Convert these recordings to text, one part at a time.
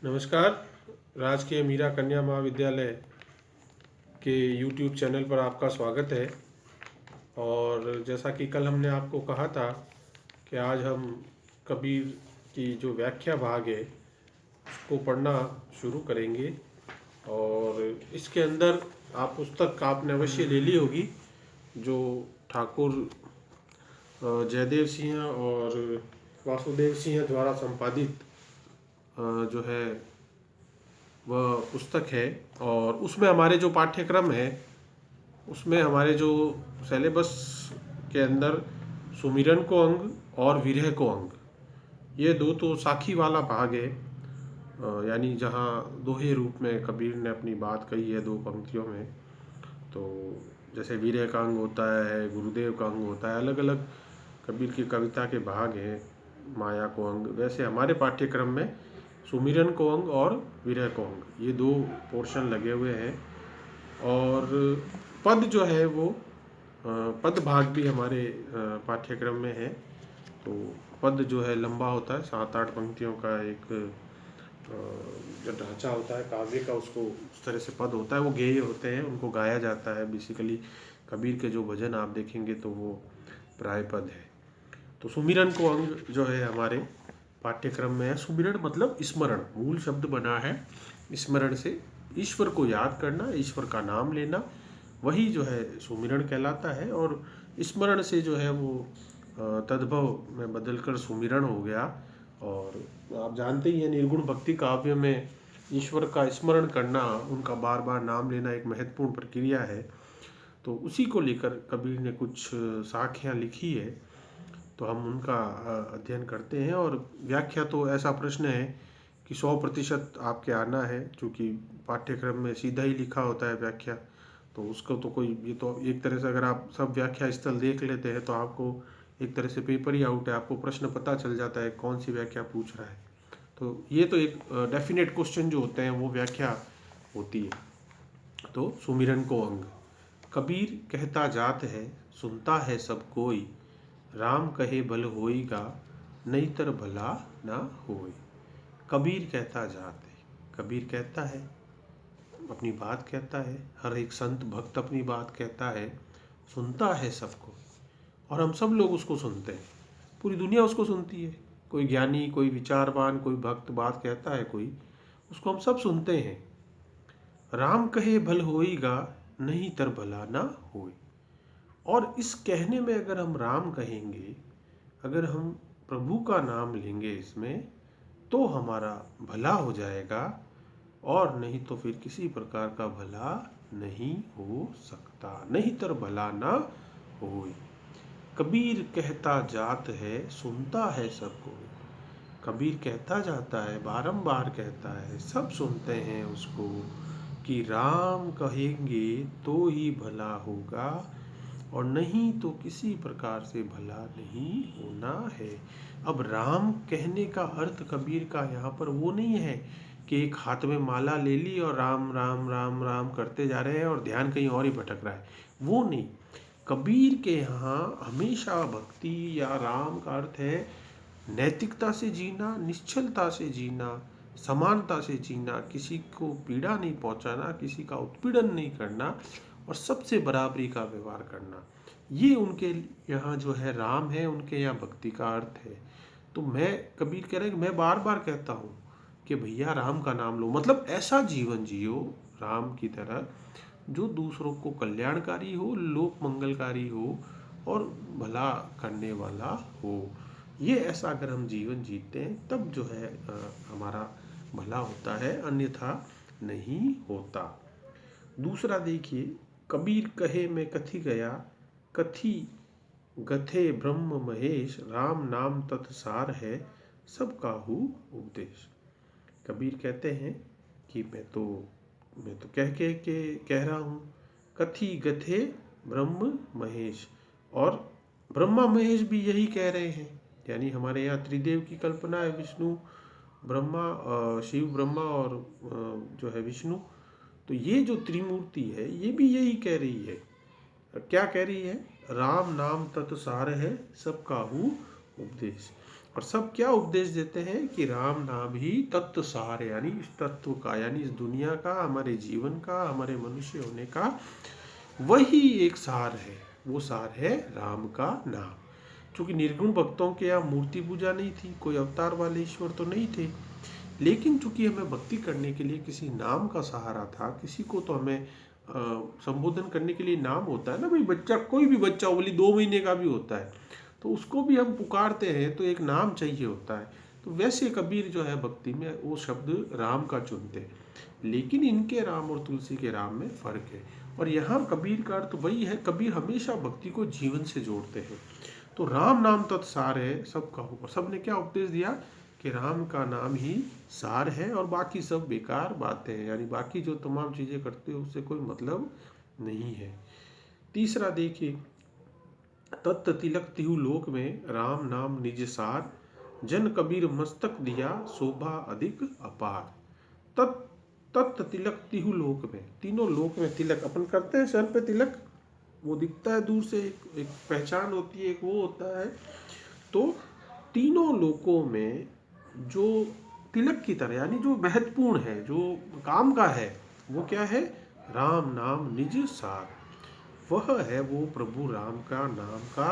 नमस्कार। राजकीय मीरा कन्या महाविद्यालय के यूट्यूब चैनल पर आपका स्वागत है। और जैसा कि कल हमने आपको कहा था कि आज हम कबीर की जो व्याख्या भाग है उसको पढ़ना शुरू करेंगे। और इसके अंदर आप पुस्तक आपने अवश्य ले ली होगी, जो ठाकुर जयदेव सिंह और वासुदेव सिंह द्वारा संपादित जो है वह पुस्तक है। और उसमें हमारे जो पाठ्यक्रम है उसमें हमारे जो सिलेबस के अंदर सुमिरन को अंग और विरह को अंग, ये दो तो साखी वाला भाग है। यानी जहाँ दोहे रूप में कबीर ने अपनी बात कही है दो पंक्तियों में। तो जैसे विरह का अंग होता है, गुरुदेव का अंग होता है, अलग अलग कबीर की कविता के भाग हैं। माया को अंग, वैसे हमारे पाठ्यक्रम में सुमिरन को अंग और विरह को अंग, ये दो पोर्शन लगे हुए हैं। और पद जो है वो पद भाग भी हमारे पाठ्यक्रम में है। तो पद जो है लंबा होता है, 7-8 पंक्तियों का एक जो ढांचा होता है काव्य का, उसको उस तरह से पद होता है। वो गेय होते हैं, उनको गाया जाता है। बेसिकली कबीर के जो भजन आप देखेंगे तो वो प्राय पद है। तो सुमिरन को अंग जो है हमारे पाठ्यक्रम में है। सुमिरन मतलब स्मरण, मूल शब्द बना है स्मरण से, ईश्वर को याद करना, ईश्वर का नाम लेना, वही जो है सुमिरन कहलाता है। और स्मरण से जो है वो तद्भव में बदलकर सुमिरन हो गया। और आप जानते ही हैं, निर्गुण भक्ति काव्य में ईश्वर का स्मरण करना, उनका बार बार नाम लेना एक महत्वपूर्ण प्रक्रिया है। तो उसी को लेकर कबीर ने कुछ साखियाँ लिखी है, तो हम उनका अध्ययन करते हैं। और व्याख्या तो ऐसा प्रश्न है कि 100% आपके आना है, क्योंकि पाठ्यक्रम में सीधा ही लिखा होता है व्याख्या। तो उसको तो कोई, ये तो एक तरह से अगर आप सब व्याख्या स्थल देख लेते हैं तो आपको एक तरह से पेपर ही आउट है, आपको प्रश्न पता चल जाता है कौन सी व्याख्या पूछ रहा है। तो ये तो एक डेफिनेट क्वेश्चन जो होते हैं वो व्याख्या होती है। तो सुमिरन को अंग, कबीर कहता जात है, सुनता है सब कोई, राम कहे भल होइगा, नहीं तर भला ना होई। कबीर कहता जात है, कबीर कहता है, अपनी बात कहता है, हर एक संत भक्त अपनी बात कहता है, सुनता है सबको, और हम सब लोग उसको सुनते हैं। पूरी दुनिया उसको सुनती है। कोई ज्ञानी, कोई विचारवान, कोई भक्त बात कहता है कोई, उसको हम सब सुनते हैं। राम कहे भल होइगा, नहीं तर भला ना होई। और इस कहने में अगर हम राम कहेंगे, अगर हम प्रभु का नाम लेंगे इसमें, तो हमारा भला हो जाएगा, और नहीं तो फिर किसी प्रकार का भला नहीं हो सकता। नहीं तर भला ना होई। कबीर कहता जात है, सुनता है सबको। कबीर कहता जाता है, बारंबार कहता है, सब सुनते हैं उसको, कि राम कहेंगे तो ही भला होगा, और नहीं तो किसी प्रकार से भला नहीं होना है। अब राम कहने का अर्थ कबीर का यहाँ पर वो नहीं है कि एक हाथ में माला ले ली और राम राम राम राम करते जा रहे हैं और ध्यान कहीं और ही भटक रहा है, वो नहीं। कबीर के यहाँ हमेशा भक्ति या राम का अर्थ है नैतिकता से जीना, निश्चलता से जीना, समानता से जीना, किसी को पीड़ा नहीं पहुंचाना, किसी का उत्पीड़न नहीं करना, और सबसे बराबरी का व्यवहार करना। ये उनके यहाँ जो है राम है, उनके यहाँ भक्ति का अर्थ है। तो मैं, कबीर कह रहे हैं कि मैं बार बार कहता हूँ कि भैया राम का नाम लो, मतलब ऐसा जीवन जियो राम की तरह, जो दूसरों को कल्याणकारी हो, लोक मंगलकारी हो, और भला करने वाला हो। ये ऐसा अगर हम जीवन जीते हैं तब जो है हमारा भला होता है, अन्यथा नहीं होता। दूसरा देखिए, कबीर कहे में कथी गया, कथी गथे ब्रह्म महेश, राम नाम तत्सार है, सब काहू उपदेश। कबीर कहते हैं कि मैं तो कह रहा हूँ, कथी गथे ब्रह्म महेश, और ब्रह्मा महेश भी यही कह रहे हैं। यानी हमारे यहाँ त्रिदेव की कल्पना है, विष्णु ब्रह्मा, शिव ब्रह्मा और जो है विष्णु। तो ये जो त्रिमूर्ति है ये भी यही कह रही है। क्या कह रही है? राम नाम तत्सार है, सब काहू उपदेश। और सब क्या उपदेश देते हैं कि राम नाम ही तत्व सार है, यानी इस तत्व का, यानी इस दुनिया का, हमारे जीवन का, हमारे मनुष्य होने का वही एक सार है। वो सार है राम का नाम। क्योंकि निर्गुण भक्तों के यहाँ मूर्ति पूजा नहीं थी, कोई अवतार वाले ईश्वर तो नहीं थे, लेकिन चूंकि हमें भक्ति करने के लिए किसी नाम का सहारा था, किसी को तो हमें संबोधन करने के लिए नाम होता है ना भाई। बच्चा, कोई भी बच्चा बोली 2 महीने का भी होता है तो उसको भी हम पुकारते हैं तो एक नाम चाहिए होता है। तो वैसे कबीर जो है भक्ति में वो शब्द राम का चुनते हैं, लेकिन इनके राम और तुलसी के राम में फर्क है। और यहाँ कबीर का अर्थ वही है, कबीर हमेशा भक्ति को जीवन से जोड़ते हैं। तो राम नाम तत्सार है सबका ऊपर। सब ने क्या उपदेश दिया कि राम का नाम ही सार है और बाकी सब बेकार बातें हैं, यानी बाकी जो तमाम चीजें करते हो उससे कोई मतलब नहीं है। तीसरा देखिए, तत्त तिलक तिहु लोक में राम नाम निज सार, जन कबीर मस्तक दिया शोभा अधिक अपार। तत् तत्त तिलक तिहु लोक में, तीनों लोक में तिलक अपन करते हैं, सर पे तिलक वो दिखता है दूर से, एक पहचान होती है, एक वो होता है। तो तीनों लोकों में जो तिलक की तरह, यानी जो महत्वपूर्ण है, जो काम का है, वो क्या है? राम नाम निज सार। वह है वो प्रभु राम का नाम का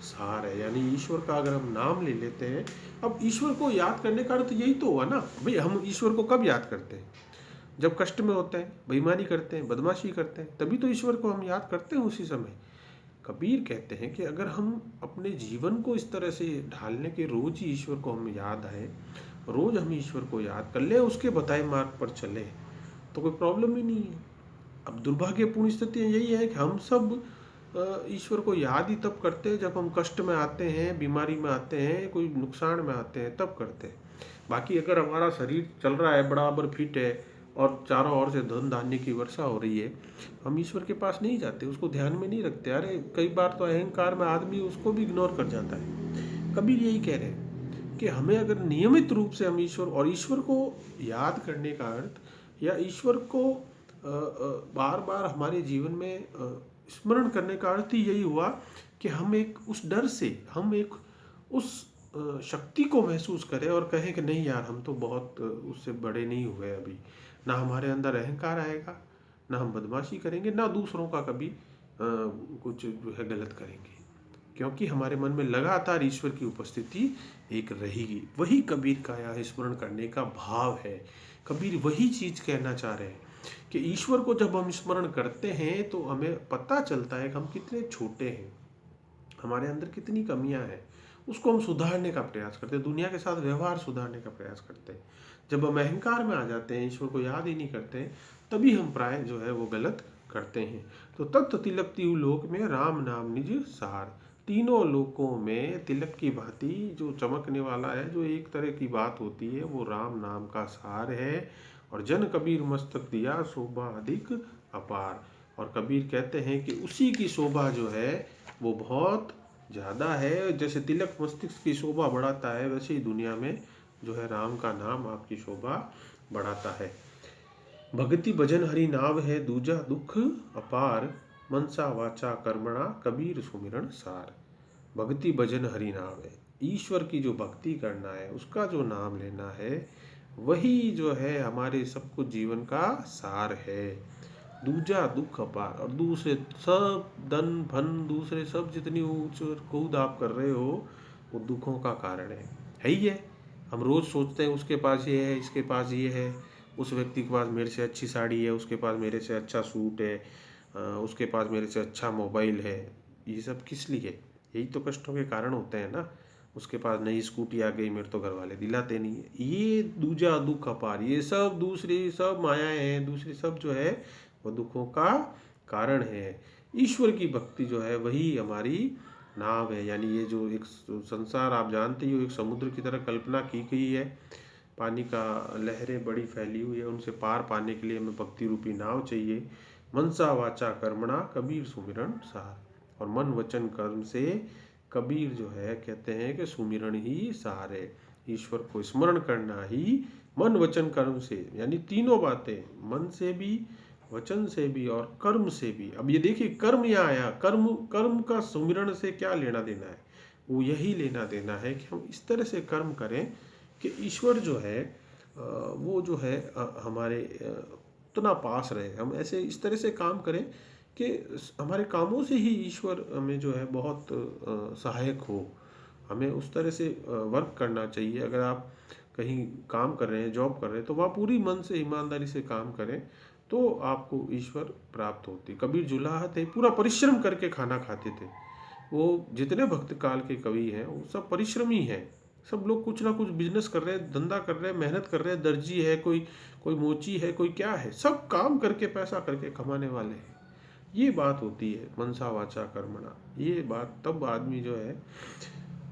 सार है, यानी ईश्वर का अगर हम नाम ले लेते हैं। अब ईश्वर को याद करने का अर्थ यही तो हुआ ना भाई। हम ईश्वर को कब याद करते हैं? जब कष्ट में होते हैं, बेईमानी करते हैं, बदमाशी करते हैं, तभी तो ईश्वर को हम याद करते हैं उसी समय। कबीर कहते हैं कि अगर हम अपने जीवन को इस तरह से ढालने के रोज ही ईश्वर को हम याद आए, रोज हम ईश्वर को याद कर ले, उसके बताए मार्ग पर चले, तो कोई प्रॉब्लम ही नहीं है। अब दुर्भाग्यपूर्ण स्थिति यही है कि हम सब ईश्वर को याद ही तब करते हैं जब हम कष्ट में आते हैं, बीमारी में आते हैं, कोई नुकसान में आते हैं, तब करते हैं। बाकी अगर हमारा शरीर चल रहा है, बराबर फिट है और चारों ओर से धन धान्य की वर्षा हो रही है, हम ईश्वर के पास नहीं जाते, उसको ध्यान में नहीं रखते। अरे कई बार तो अहंकार में आदमी उसको भी इग्नोर कर जाता है। कबीर यही कह रहे हैं कि हमें अगर नियमित रूप से हम ईश्वर और ईश्वर को याद करने का अर्थ, या ईश्वर को बार बार हमारे जीवन में स्मरण करने का अर्थ ही यही हुआ कि हम एक उस डर से, हम एक उस शक्ति को महसूस करें और कहें कि नहीं यार, हम तो बहुत उससे बड़े नहीं हुए अभी। ना हमारे अंदर अहंकार आएगा, ना हम बदमाशी करेंगे, ना दूसरों का कभी कुछ जो है गलत करेंगे, क्योंकि हमारे मन में लगातार ईश्वर की उपस्थिति एक रहेगी। वही कबीर का यहाँ स्मरण करने का भाव है। कबीर वही चीज कहना चाह रहे हैं कि ईश्वर को जब हम स्मरण करते हैं तो हमें पता चलता है कि हम कितने छोटे हैं, हमारे अंदर कितनी कमियां हैं, उसको हम सुधारने का प्रयास करते हैं, दुनिया के साथ व्यवहार सुधारने का प्रयास करते हैं। जब हम अहंकार में आ जाते हैं, ईश्वर को याद ही नहीं करते हैं, तभी हम प्राय जो है वो गलत करते हैं। तो तत्त तिलक तिहु लोक में राम नाम निज सार, तीनों लोकों में तिलक की भांति जो चमकने वाला है, जो एक तरह की बात होती है, वो राम नाम का सार है। और जन कबीर मस्तक दिया शोभा अधिक अपार। और कबीर कहते हैं कि उसी की शोभा जो है वो बहुत ज़्यादा है। जैसे तिलक मस्तिष्क की शोभा बढ़ाता है, वैसे ही दुनिया में जो है राम का नाम आपकी शोभा बढ़ाता है। भक्ति भजन हरि नाव है दूजा दुख अपार, मनसा वाचा कर्मणा कबीर सुमिरन सार। भक्ति भजन हरि नाम है, ईश्वर की जो भक्ति करना है, उसका जो नाम लेना है, वही जो है हमारे सब कुछ जीवन का सार है। दूजा दुख अपार, और दूसरे सब धन फन, दूसरे सब जितनी कूद आप कर रहे हो, वो दुखों का कारण है ही है। हम रोज सोचते हैं उसके पास ये है, इसके पास ये है, उस व्यक्ति के पास मेरे से अच्छी साड़ी है, उसके पास मेरे से अच्छा सूट है, उसके पास मेरे से अच्छा मोबाइल है। ये सब किस लिए? यही तो कष्टों के कारण होते हैं ना। उसके पास नई स्कूटी आ गई, मेरे तो घर वाले दिलाते नहीं है। ये दूजा दुख अपार, ये सब दूसरी सब मायाएं हैं, दूसरी सब जो है वो दुखों का कारण है। ईश्वर की भक्ति जो है वही हमारी नाव है। यानी ये जो एक संसार आप जानते ही हो, एक समुद्र की तरह कल्पना की गई है, पानी का लहरें बड़ी फैली हुई है, उनसे पार पाने के लिए हमें भक्ति रूपी नाव चाहिए। मनसा वाचा कर्मणा कबीर सुमिरन सार। और मन वचन कर्म से कबीर जो है कहते हैं कि सुमिरन ही सार है। ईश्वर को स्मरण करना ही मन वचन कर्म से, यानी तीनों बातें, मन से भी, वचन से भी और कर्म से भी। अब ये देखिए कर्म यहाँ आया, कर्म, कर्म का सुमिरन से क्या लेना देना है? वो यही लेना देना है कि हम इस तरह से कर्म करें कि ईश्वर जो है वो जो है हमारे उतना पास रहे। हम ऐसे इस तरह से काम करें कि हमारे कामों से ही ईश्वर हमें जो है बहुत सहायक हो। हमें उस तरह से वर्क करना चाहिए। अगर आप कहीं काम कर रहे हैं, जॉब कर रहे हैं, तो वहाँ पूरी मन से ईमानदारी से काम करें तो आपको ईश्वर प्राप्त होती। कबीर जुलाहा थे, पूरा परिश्रम करके खाना खाते थे। वो जितने भक्त काल के कवि हैं वो सब परिश्रमी हैं। सब लोग कुछ ना कुछ बिजनेस कर रहे हैं, धंधा कर रहे हैं, मेहनत कर रहे हैं। दर्जी है, कोई कोई मोची है, कोई क्या है, सब काम करके पैसा करके कमाने वाले हैं। ये बात होती है मनसा वाचा कर्मणा। ये बात तब आदमी जो है।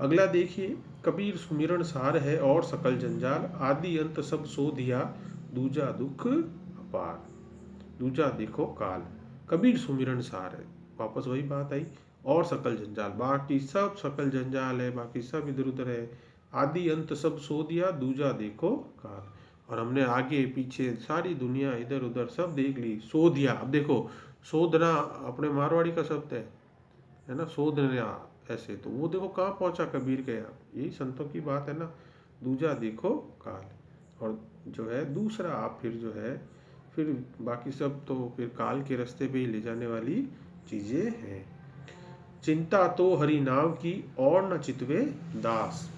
अगला देखिए, कबीर सुमिरन सार है और सकल जंजाल, आदि अंत सब सो दिया, दूजा दुख अपार। दूजा देखो काल। कबीर सुमिरन सार है, वापस वही बात आई। और सकल जंजाल, बाकी सब सकल जंजाल है, बाकी सब इधर उधर है। आदि अंत सब सो दिया, दूजा देखो काल। और हमने आगे पीछे सारी दुनिया इधर उधर सब देख ली, सो दिया। अब देखो, शोधना अपने मारवाड़ी का शब्द है ना, शोधना। ऐसे तो वो देखो कहाँ पहुंचा कबीर के यहाँ। यही संतों की बात है ना। दूजा देखो काल, और जो है दूसरा आप फिर जो है फिर बाकी सब तो फिर काल के रास्ते पे ही ले जाने वाली चीजें हैं। चिंता तो हरि नाम की और न चितवे दास।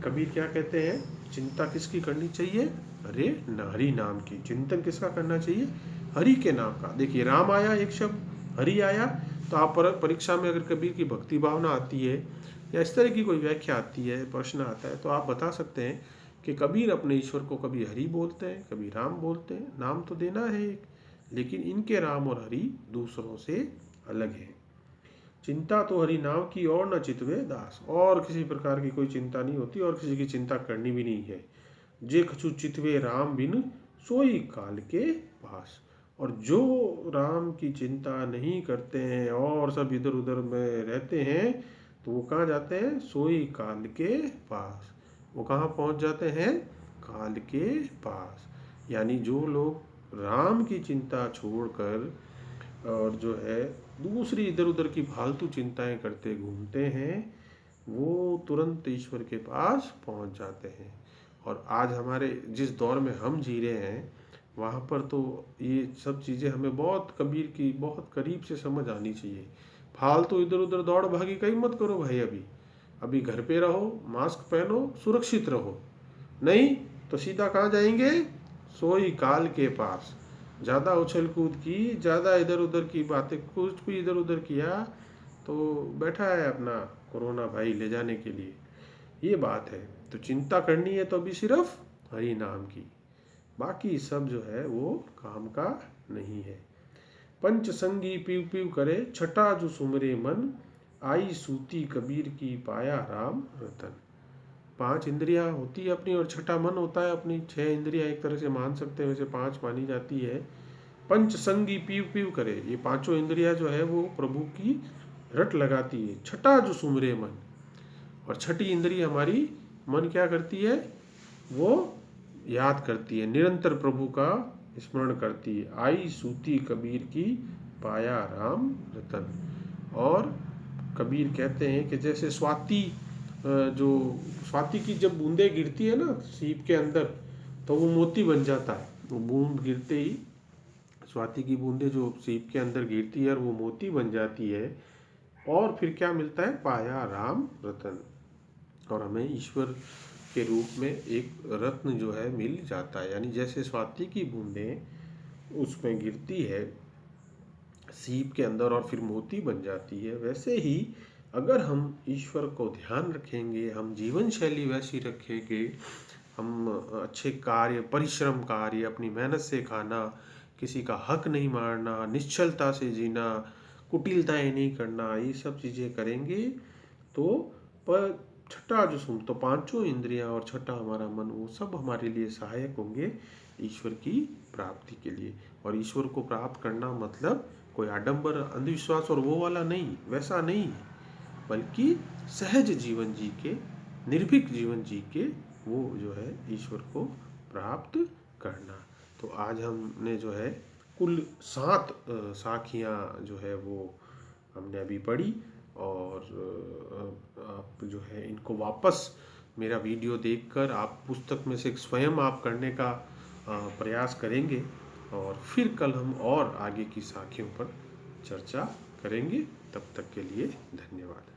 कबीर क्या कहते हैं, चिंता किसकी करनी चाहिए? अरे हरि नाम की। चिंतन किसका करना चाहिए? हरि के नाम का। देखिए, राम आया एक शब्द, हरि आया, तो आप पर परीक्षा में अगर कबीर की भक्ति भावना आती है या इस तरह की कोई व्याख्या आती है, प्रश्न आता है, तो आप बता सकते हैं कि कबीर अपने ईश्वर को कभी हरि बोलते हैं, कभी राम बोलते हैं। नाम तो देना है एक, लेकिन इनके राम और हरि दूसरों से अलग है। चिंता तो हरि नाम की और न चितवे दास। और किसी प्रकार की कोई चिंता नहीं होती और किसी की चिंता करनी भी नहीं है। जे कछु चितवे राम बिन, सोई काल के पास। और जो राम की चिंता नहीं करते हैं और सब इधर उधर में रहते हैं, तो वो कहाँ जाते हैं? सोई काल के पास। वो कहाँ पहुँच जाते हैं? काल के पास। यानी जो लोग राम की चिंता छोड़कर और जो है दूसरी इधर उधर की फालतू चिंताएं करते घूमते हैं, वो तुरंत ईश्वर के पास पहुंच जाते हैं। और आज हमारे जिस दौर में हम जी रहे हैं, वहाँ पर तो ये सब चीज़ें हमें बहुत कबीर की बहुत करीब से समझ आनी चाहिए। फालतू इधर उधर दौड़ भागी कहीं मत करो भाई। अभी अभी घर पे रहो, मास्क पहनो, सुरक्षित रहो। नहीं तो सीधा कहाँ जाएंगे? सोई काल के पास। ज़्यादा उछल कूद की, ज़्यादा इधर उधर की बातें, कुछ भी इधर उधर किया तो बैठा है अपना कोरोना भाई ले जाने के लिए। ये बात है। तो चिंता करनी है तो अभी सिर्फ हरि नाम की, बाकी सब जो है वो काम का नहीं है। पंच संगी पीव पीव करे, छठा जो सुमरे मन, आई सूती कबीर की पाया राम रतन। पांच इंद्रियां होती है अपनी और छठा मन होता है अपनी। छह इंद्रियां एक तरह से मान सकते हैं, वैसे पांच मानी जाती है। पंच संगी पीव पीव करे, ये पांचों इंद्रियां जो है वो प्रभु की रट लगाती है। छठा जो सुमरे मन, और छठी इंद्रिय हमारी मन क्या करती है? वो याद करती है, निरंतर प्रभु का स्मरण करती है। आई सूती कबीर की पाया राम रतन। और कबीर कहते हैं कि जैसे स्वाति जो स्वाति की जब बूंदें गिरती है ना सीप के अंदर, तो वो मोती बन जाता है। वो बूंद गिरते ही, स्वाति की बूंदें जो सीप के अंदर गिरती है और वो मोती बन जाती है। और फिर क्या मिलता है? पाया राम रतन। और हमें ईश्वर के रूप में एक रत्न जो है मिल जाता है। यानी जैसे स्वाति की बूंदें उसमें गिरती है सीप के अंदर और फिर मोती बन जाती है, वैसे ही अगर हम ईश्वर को ध्यान रखेंगे, हम जीवन शैली वैसी रखेंगे, हम अच्छे कार्य, परिश्रम कार्य, अपनी मेहनत से खाना, किसी का हक नहीं मारना, निश्चलता से जीना, कुटिलताएं नहीं करना, ये सब चीज़ें करेंगे तो पर छठा जो सुन, तो पांचों इंद्रियां और छठा हमारा मन, वो सब हमारे लिए सहायक होंगे ईश्वर की प्राप्ति के लिए। और ईश्वर को प्राप्त करना मतलब कोई आडंबर, अंधविश्वास और वो वाला नहीं, वैसा नहीं, बल्कि सहज जीवन जी के, निर्भीक जीवन जी के, वो जो है ईश्वर को प्राप्त करना। तो आज हमने जो है कुल 7 साखियाँ जो है वो हमने अभी पढ़ी। और आप जो है इनको वापस मेरा वीडियो देखकर आप पुस्तक में से स्वयं आप करने का प्रयास करेंगे और फिर कल हम और आगे की साखियों पर चर्चा करेंगे। तब तक के लिए धन्यवाद।